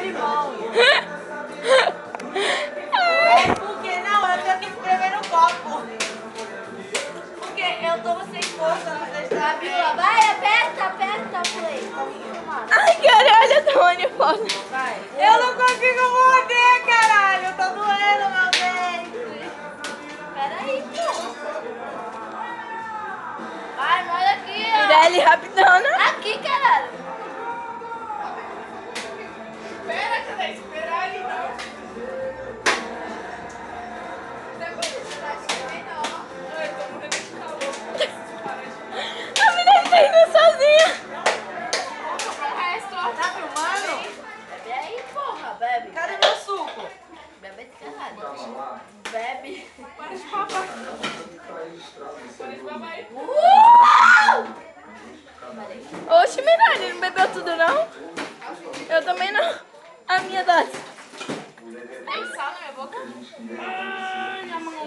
limão. Porque não, eu tenho que escrever no copo. Porque eu tô sem força, vocês sabem. Vai, aperta, play. Ai, caralho, eu tô uniforme. Vai. Eu não consigo morder, caralho. Tá doendo meu dente. Peraí, pô. Vai, olha aqui, ó. Pirelli rapidona. Aqui, caralho. Espera, cadê? Espera aí, não. A menina tá indo sozinha. Tá filmando? Bebe aí, porra, bebe. Cadê meu suco? Bebe de caralho. Bebe. Oxe, Miralha, não bebeu tudo não? Eu também não. A minha dose. Tem sal na minha boca? Ai, minha mão.